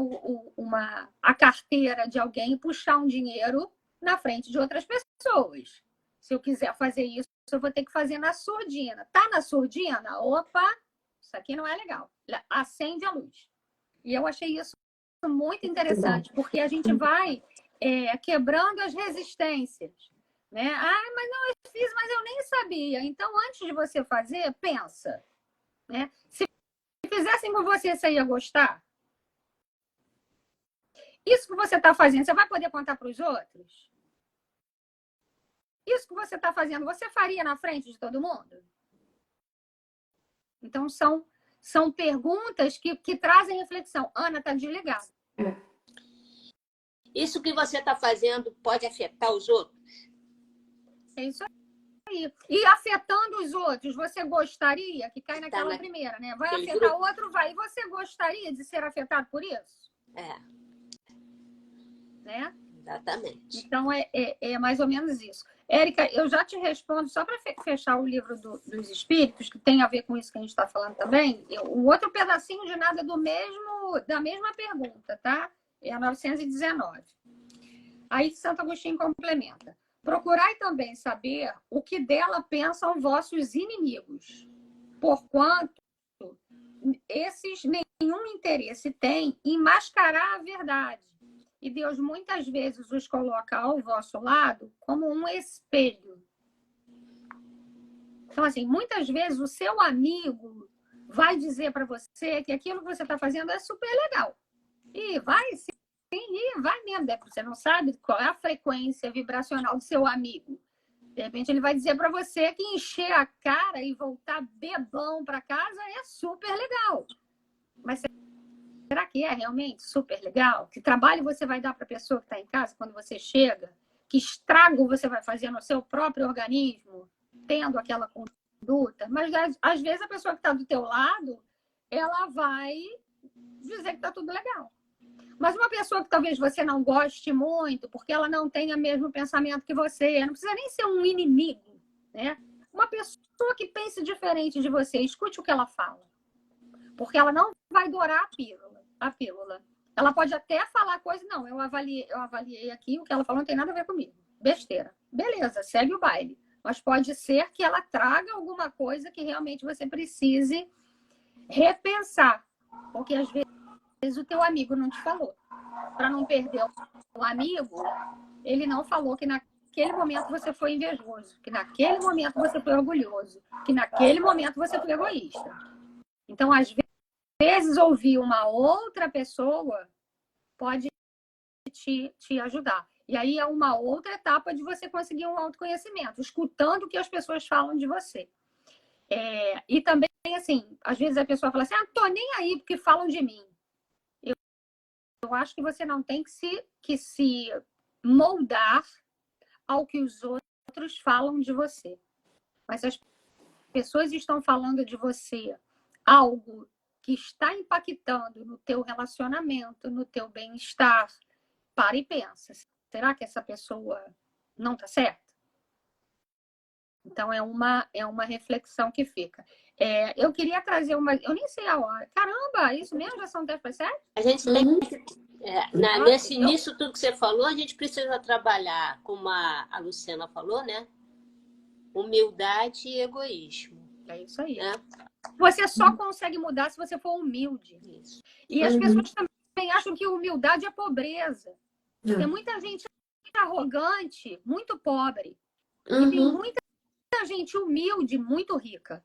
Speaker 2: a carteira de alguém e puxar um dinheiro na frente de outras pessoas. Se eu quiser fazer isso, eu vou ter que fazer na surdina. Tá na surdina? Opa, isso aqui não é legal. Acende a luz. E eu achei isso muito interessante, porque a gente vai quebrando as resistências. Né? Mas não, eu fiz, mas eu nem sabia. Então, antes de você fazer, pensa. Né? Se fizessem com você, você ia gostar? Isso que você está fazendo, você vai poder contar para os outros? Isso que você está fazendo, você faria na frente de todo mundo? Então, são perguntas que trazem reflexão. Ana, está desligada.
Speaker 1: Isso que você está fazendo pode afetar os outros?
Speaker 2: É isso aí. E afetando os outros, você gostaria, que cai naquela
Speaker 1: na-
Speaker 2: primeira, né? Vai
Speaker 1: aquele
Speaker 2: afetar
Speaker 1: grupo.
Speaker 2: outro, vai. E você gostaria de ser afetado por isso? Né?
Speaker 1: Exatamente.
Speaker 2: Então, é mais ou menos isso. Érica, eu já te respondo, só para fechar o livro dos Espíritos, que tem a ver com isso que a gente está falando também, o outro pedacinho de nada da mesma pergunta, tá? É a 919. Aí Santo Agostinho complementa. Procurai também saber o que dela pensam vossos inimigos, porquanto esses nenhum interesse têm em mascarar a verdade. E Deus muitas vezes os coloca ao vosso lado como um espelho. Então, assim, muitas vezes o seu amigo vai dizer para você que aquilo que você está fazendo é super legal. E vai sim, e vai mesmo. Você não sabe qual é a frequência vibracional do seu amigo. De repente ele vai dizer para você que encher a cara e voltar bebão para casa é super legal. Mas será que é realmente super legal? Que trabalho você vai dar para a pessoa que está em casa quando você chega? Que estrago você vai fazer no seu próprio organismo, tendo aquela conduta? Mas, às vezes, a pessoa que está do teu lado, ela vai dizer que está tudo legal. Mas uma pessoa que talvez você não goste muito, porque ela não tenha o mesmo pensamento que você, não precisa nem ser um inimigo, né? Uma pessoa que pense diferente de você, escute o que ela fala. Porque ela não vai dourar a pílula. Ela pode até falar coisa, não, eu avaliei aqui, o que ela falou não tem nada a ver comigo. Besteira. Beleza, segue o baile. Mas pode ser que ela traga alguma coisa que realmente você precise repensar. Porque às vezes o teu amigo não te falou. Para não perder o amigo, ele não falou que naquele momento você foi invejoso, que naquele momento você foi orgulhoso, que naquele momento você foi egoísta. Então, às vezes, ouvir uma outra pessoa pode te ajudar. E aí é uma outra etapa de você conseguir um autoconhecimento, escutando o que as pessoas falam de você. E também, assim, às vezes a pessoa fala assim, tô nem aí porque falam de mim. Eu acho que você não tem que se moldar ao que os outros falam de você. Mas se as pessoas estão falando de você algo que está impactando no teu relacionamento, no teu bem-estar, para e pensa. Será que essa pessoa não está certa? Então, é uma reflexão que fica. Eu queria trazer uma... Eu nem sei a hora. Caramba, isso mesmo? Já são 10:07?
Speaker 1: A gente tem que... nisso tudo que você falou, a gente precisa trabalhar, como a Luciana falou, né? Humildade e egoísmo.
Speaker 2: É isso aí.
Speaker 1: Né?
Speaker 2: Você só consegue mudar se você for humilde.
Speaker 1: Isso.
Speaker 2: E as pessoas também acham que humildade é pobreza. Tem muita gente arrogante, muito pobre. E tem muita gente humilde, muito rica.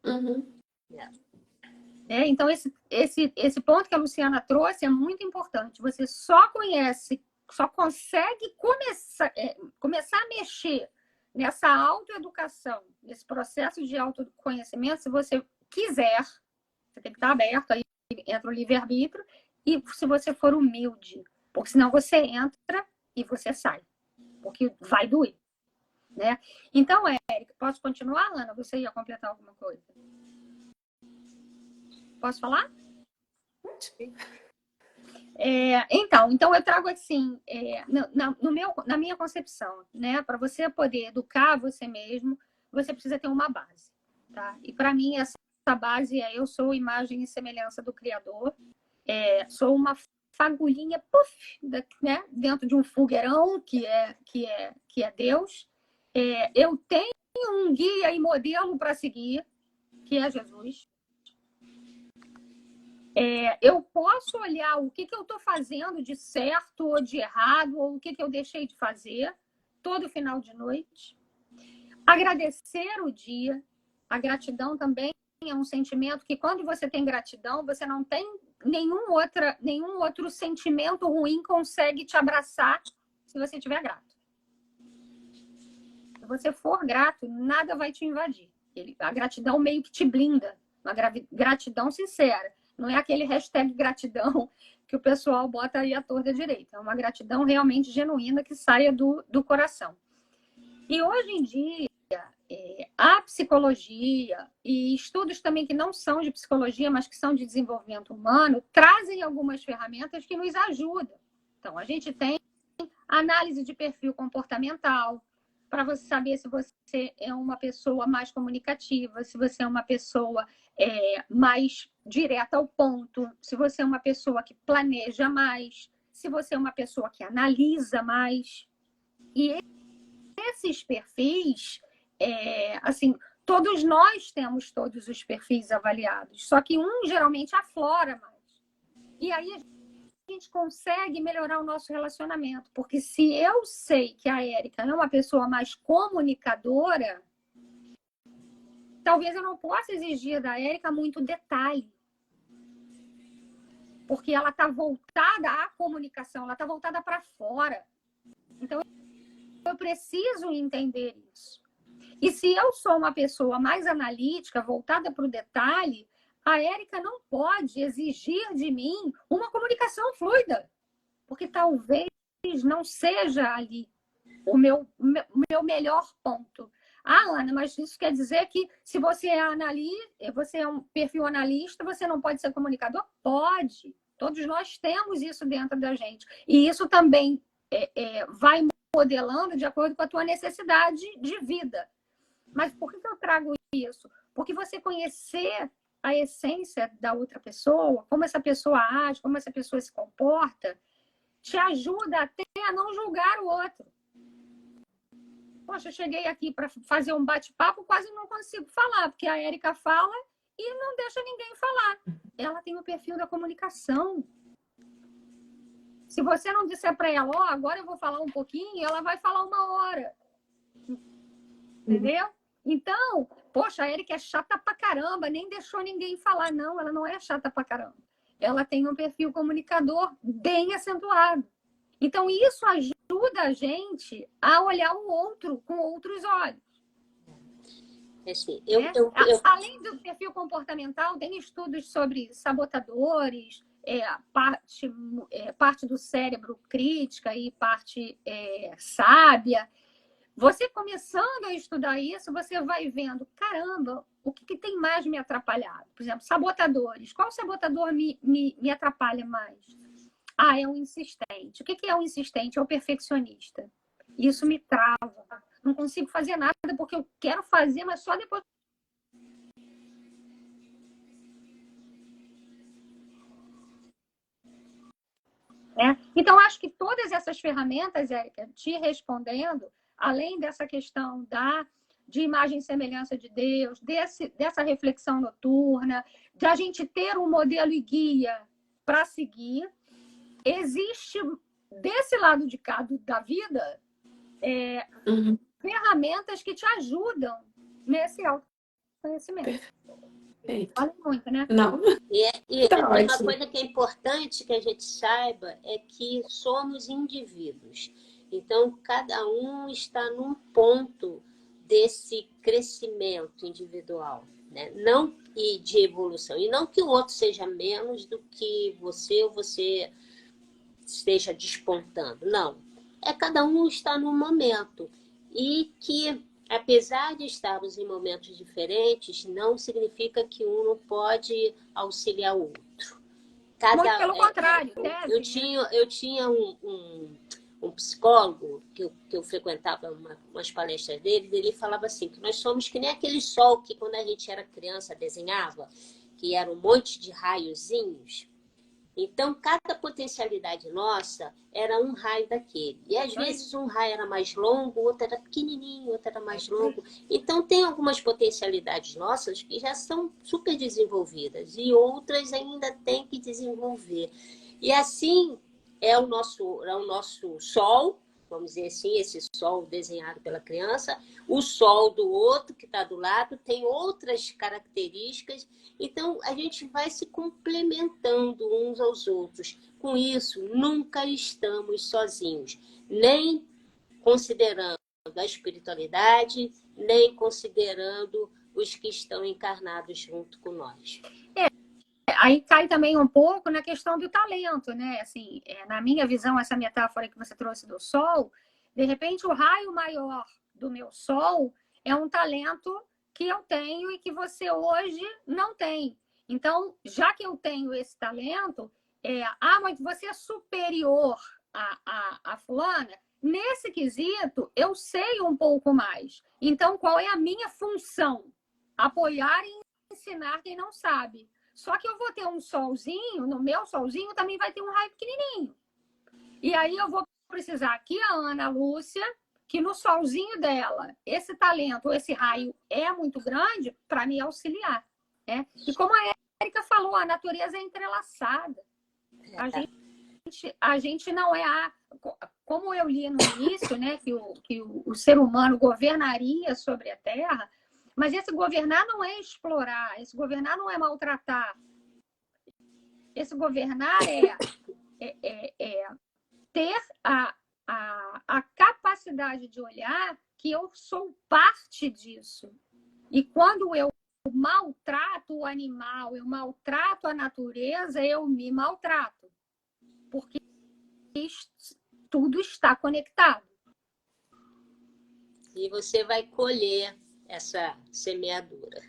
Speaker 2: Então, esse ponto que a Luciana trouxe é muito importante. Você só consegue começar a mexer nessa autoeducação, nesse processo de autoconhecimento, se você quiser. Você tem que estar aberto, aí entra o livre-arbítrio, e se você for humilde. Porque senão você entra e você sai. Porque vai doer. Né? Então, Érica, posso continuar, Ana? Você ia completar alguma coisa? Posso falar? Então eu trago assim, na minha concepção, né? Para você poder educar você mesmo, você precisa ter uma base. Tá? E para mim, essa base eu sou imagem e semelhança do Criador, sou uma fagulhinha né? Dentro de um fogueirão que é Deus. Eu tenho um guia e modelo para seguir, que é Jesus. Eu posso olhar o que eu estou fazendo de certo ou de errado, ou o que eu deixei de fazer, todo final de noite. Agradecer o dia. A gratidão também é um sentimento que, quando você tem gratidão, você não tem nenhum outro sentimento ruim consegue te abraçar se você estiver grato. Se você for grato, nada vai te invadir. A gratidão meio que te blinda. Uma gratidão sincera. Não é aquele hashtag gratidão que o pessoal bota aí à torta direita. É uma gratidão realmente genuína que saia do coração. E hoje em dia, a psicologia e estudos também que não são de psicologia, mas que são de desenvolvimento humano, trazem algumas ferramentas que nos ajudam. Então, a gente tem análise de perfil comportamental, para você saber se você é uma pessoa mais comunicativa, se você é uma pessoa mais direta ao ponto, se você é uma pessoa que planeja mais, se você é uma pessoa que analisa mais. E esses perfis, assim, todos nós temos todos os perfis avaliados, só que um geralmente aflora mais. E aí a gente consegue melhorar o nosso relacionamento, porque se eu sei que a Érica é uma pessoa mais comunicadora, talvez eu não possa exigir da Érica muito detalhe, porque ela está voltada à comunicação, ela está voltada para fora. Então, eu preciso entender isso. E se eu sou uma pessoa mais analítica, voltada para o detalhe, a Érica não pode exigir de mim uma comunicação fluida, porque talvez não seja ali o meu melhor ponto. Ah, Ana, mas isso quer dizer que se você você é um perfil analista, você não pode ser comunicador? Pode. Todos nós temos isso dentro da gente. E isso também vai modelando de acordo com a tua necessidade de vida. Mas por que eu trago isso? Porque você conhecer a essência da outra pessoa, como essa pessoa age, como essa pessoa se comporta, te ajuda até a não julgar o outro. Poxa, eu cheguei aqui para fazer um bate-papo, quase não consigo falar, porque a Érica fala e não deixa ninguém falar. Ela tem o perfil da comunicação. Se você não disser para ela, agora eu vou falar um pouquinho, ela vai falar 1 hora. Entendeu? Então, poxa, a Érica é chata pra caramba, nem deixou ninguém falar. Não, ela não é chata pra caramba. Ela tem um perfil comunicador bem acentuado. Então, isso ajuda a gente a olhar o outro com outros olhos.
Speaker 1: Assim,
Speaker 2: Além do perfil comportamental, tem estudos sobre sabotadores, parte do cérebro crítica e parte sábia. Você começando a estudar isso, você vai vendo, caramba, o que tem mais me atrapalhado? Por exemplo, sabotadores. Qual sabotador me atrapalha mais? É o insistente. O que é o insistente? É o perfeccionista. Isso me trava. Não consigo fazer nada porque eu quero fazer, mas só depois. Então, acho que todas essas ferramentas, Érica, te respondendo, além dessa questão de imagem e semelhança de Deus, dessa reflexão noturna, de a gente ter um modelo e guia para seguir, existe desse lado de cá da vida ferramentas que te ajudam nesse autoconhecimento.
Speaker 3: Perfeito.
Speaker 2: Vale muito, né?
Speaker 3: Não.
Speaker 1: E
Speaker 3: Tá
Speaker 1: uma
Speaker 3: ótimo.
Speaker 1: coisa que é importante que a gente saiba é que somos indivíduos. Então, cada um está num ponto desse crescimento individual, né? Não e de evolução. E não que o outro seja menos do que você ou você esteja despontando. Não. Cada um está num momento. E que, apesar de estarmos em momentos diferentes, não significa que um não pode auxiliar o outro.
Speaker 2: Muito pelo contrário.
Speaker 1: Eu tinha um psicólogo que eu frequentava umas palestras dele, ele falava assim, que nós somos que nem aquele sol que quando a gente era criança desenhava, que era um monte de raiozinhos. Então, cada potencialidade nossa era um raio daquele. E às vezes um raio era mais longo, outro era pequenininho, outro era mais longo. Então, tem algumas potencialidades nossas que já são super desenvolvidas e outras ainda tem que desenvolver. E assim é o nosso sol, vamos dizer assim, esse sol desenhado pela criança, o sol do outro que está do lado tem outras características, então a gente vai se complementando uns aos outros. Com isso, nunca estamos sozinhos, nem considerando a espiritualidade, nem considerando os que estão encarnados junto com nós.
Speaker 2: Aí cai também um pouco na questão do talento, né? Assim, na minha visão, essa metáfora que você trouxe do sol, de repente o raio maior do meu sol é um talento que eu tenho e que você hoje não tem. Então, já que eu tenho esse talento, mas você é superior a fulana, nesse quesito, eu sei um pouco mais. Então, qual é a minha função? Apoiar e ensinar quem não sabe. Só que eu vou ter um solzinho, no meu solzinho também vai ter um raio pequenininho. E aí eu vou precisar aqui a Ana Lúcia, que no solzinho dela, esse talento, esse raio é muito grande para me auxiliar. Né? E como a Érica falou, a natureza é entrelaçada. A gente não é como eu li no início, né, que o ser humano governaria sobre a Terra, mas esse governar não é explorar, esse governar não é maltratar. Esse governar é ter a capacidade de olhar que eu sou parte disso. E quando eu maltrato o animal, eu maltrato a natureza, eu me maltrato. Porque tudo está conectado.
Speaker 1: E você vai colher essa semeadura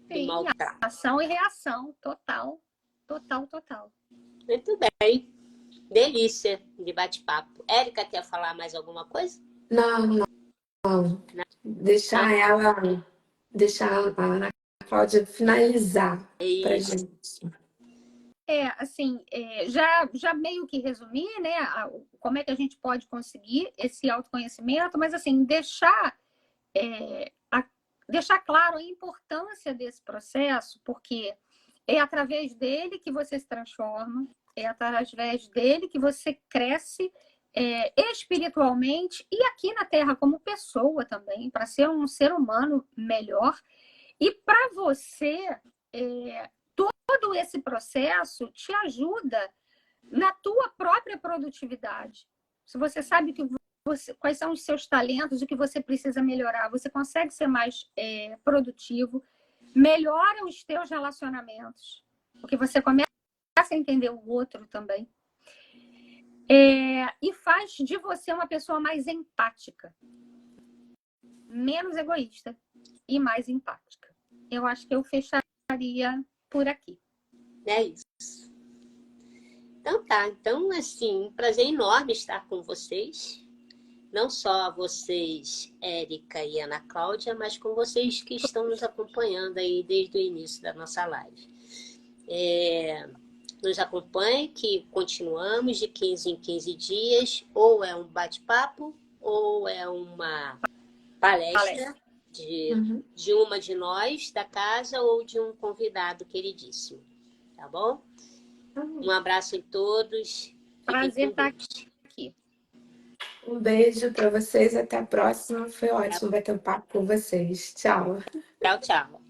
Speaker 1: do maltrato.
Speaker 2: Ação e reação, total.
Speaker 1: Muito bem. Delícia de bate-papo. Érica, quer falar mais alguma coisa?
Speaker 3: Não. Deixar a Ana Cláudia finalizar para gente.
Speaker 2: Já meio que resumi, né, como é que a gente pode conseguir esse autoconhecimento, mas assim, deixar claro a importância desse processo, porque é através dele que você se transforma, é através dele que você cresce espiritualmente e aqui na Terra como pessoa também, para ser um ser humano melhor. E para você, todo esse processo te ajuda na tua própria produtividade. Se você sabe quais são os seus talentos, o que você precisa melhorar, você consegue ser mais produtivo, melhora os teus relacionamentos, porque você começa a entender o outro também. E faz de você uma pessoa mais empática, menos egoísta e mais empática. Eu acho que eu fecharia por aqui.
Speaker 1: É isso. Então tá. Então, assim, um prazer enorme estar com vocês. Não só vocês, Érica e Ana Cláudia, mas com vocês que estão nos acompanhando aí desde o início da nossa live. Nos acompanhe, que continuamos de 15 em 15 dias, ou é um bate-papo, ou é uma palestra de uma de nós da casa ou de um convidado queridíssimo. Tá bom? Um abraço em todos.
Speaker 2: Prazer estar aqui.
Speaker 3: Um beijo para vocês, até a próxima. Foi ótimo bater um papo com vocês. Tchau.
Speaker 1: Tchau.